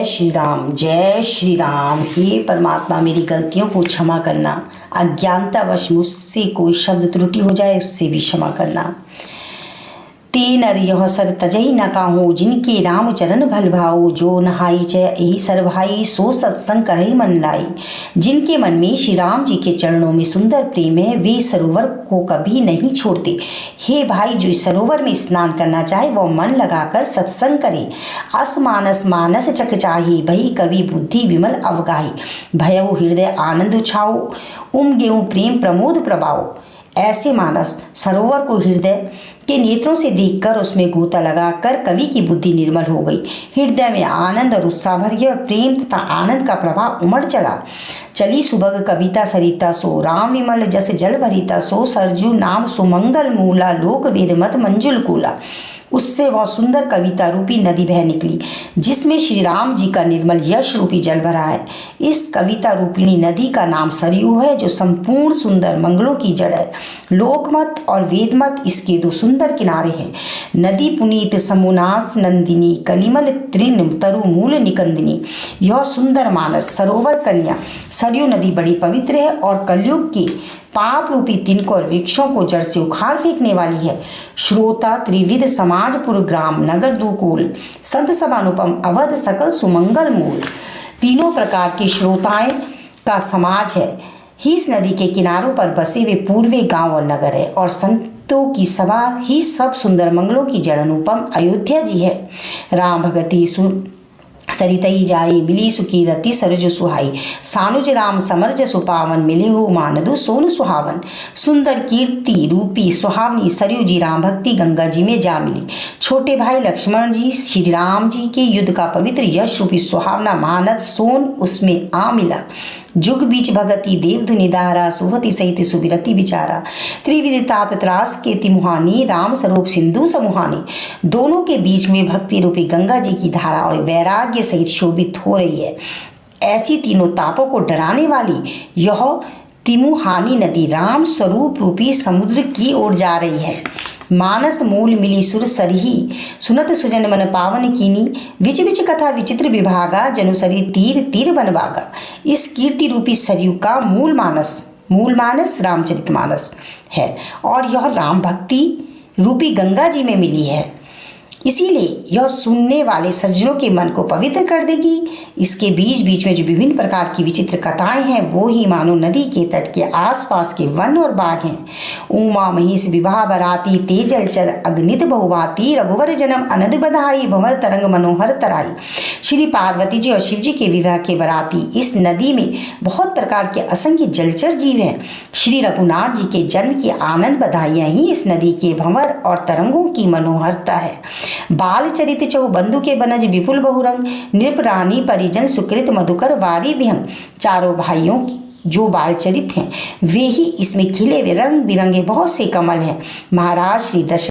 जय श्री राम। हे परमात्मा, मेरी गलतियों को क्षमा करना। अज्ञानतावश मुझसे कोई शब्द त्रुटि हो जाए उससे भी क्षमा करना। ते नर यह सर तजई न काहू, जिनके राम चरण भल भाऊ। जो नहाई च यही सर भाई, सो सत्संग करहि मन लाई। जिनके मन में श्री राम जी के चरणों में सुंदर प्रेम है, वे सरोवर को कभी नहीं छोड़ते। हे भाई, जो इस सरोवर में स्नान करना चाहे वह मन लगाकर सत्संग करे। अस मानस मानस चख चाही, भई कवि बुद्धि विमल अवगाही। भयउ हृदय आनंद छाओ, उमगेऊ प्रेम प्रमोद प्रभाओ। ऐसे मानस सरोवर को हृदय के नेत्रों से देखकर उसमें गोता लगाकर कवि की बुद्धि निर्मल हो गई। हृदय में आनंद और उत्साह भर गया। प्रेम तथा आनंद का प्रभाव उमड़ चला। चली सुबह कविता सरिता, सो राम विमल जस जल भरिता। सो सरजू नाम सुमंगल मूला, लोक वेद मत मंजुल कूला। उससे वह सुंदर कविता रूपी नदी बह निकली, जिसमें श्री राम जी का निर्मल यश रूपी जल भरा है। इस कविता रूपिणी नदी का नाम सरयू है, जो संपूर्ण सुंदर मंगलों की जड़ है। लोकमत और वेदमत इसके दो सुंदर किनारे हैं। नदी पुनीत समुनास नंदिनी, कलिमल तृण तरु मूल निकंदिनी। यह सुंदर मानस सरोवर कन्या सरयू नदी बड़ी पवित्र है और कलयुग की पाप रूपी तिनकों और वृक्षों को जड़ से उखाड़ फेंकने वाली है। श्रोता त्रिविध समाजपुर ग्राम, नगर दुकूल, संत सभा अनुपम, अवध सकल सुमंगल मूल। तीनों प्रकार के श्रोताएं का समाज है। ही इस नदी के किनारों पर बसे हुए पूर्वे गांव और नगर है, और संतों की सभा ही सब सुंदर मंगलों की जड़ अनुपम अयोध्या जी है। राम भगति सरितई जाई, मिली सुखी रति सरज सुहाई। सानुज राम समरज सुपावन, मिले हो मानदु सोन सुहावन। सुंदर कीर्ति रूपी सुहावनी सरयू जी राम भक्ति गंगा जी में जा मिली। छोटे भाई लक्ष्मण जी श्री राम जी के युद्ध का पवित्र यश रूपी सुहावना मानद सोन उसमें आ मिला। जुग बीच भगति देव धुनि दारा, सुहति सहित सुबिरति विचारा। त्रिविध ताप त्रास के तिमुहानी, राम स्वरूप सिंधु समुहानी। दोनों के बीच में भक्ति रूपी गंगा जी की धारा और वैराग्य सहित शोभित हो रही है। ऐसी तीनों तापों को डराने वाली यह तिमुहानी नदी राम स्वरूप रूपी समुद्र की ओर जा रही है। मानस मूल मिली सुर सरही, सुनत सुजन मन पावन कीनी। विच विच कथा विचित्र विभागा, जनुसरी तीर तीर बनभागा। इस कीर्ति रूपी सरयू का मूल मानस रामचरितमानस है, और यह राम भक्ति रूपी गंगा जी में मिली है। इसीलिए यह सुनने वाले सज्जनों के मन को पवित्र कर देगी। इसके बीच बीच में जो विभिन्न प्रकार की विचित्र कथाएं हैं, वो ही मानो नदी के तट के आसपास के वन और बाग हैं। उमा महिष विवाह बराती, तेजल चर अग्नित बहुभाती। रघुवर जन्म अनद बधाई, भंवर तरंग मनोहर तराई। श्री पार्वती जी और शिव जी के विवाह के बराती। इस नदी में बहुत प्रकार के असंख्य जलचर जीव हैं। श्री रघुनाथ जी के जन्म की आनंद बधाइयां ही इस नदी के भंवर और तरंगों की मनोहरता है। बाल चरित चहु बंधु के बनज, विपुल बहुरंग। नृप रानी परिजन सुकृत मधुकर, वारी विहंग। चारों भाइयों जो बाल चरित हैं वे ही इसमें खिले हुए रंग बिरंगे बहुत से कमल हैं। महाराज श्री दशरथ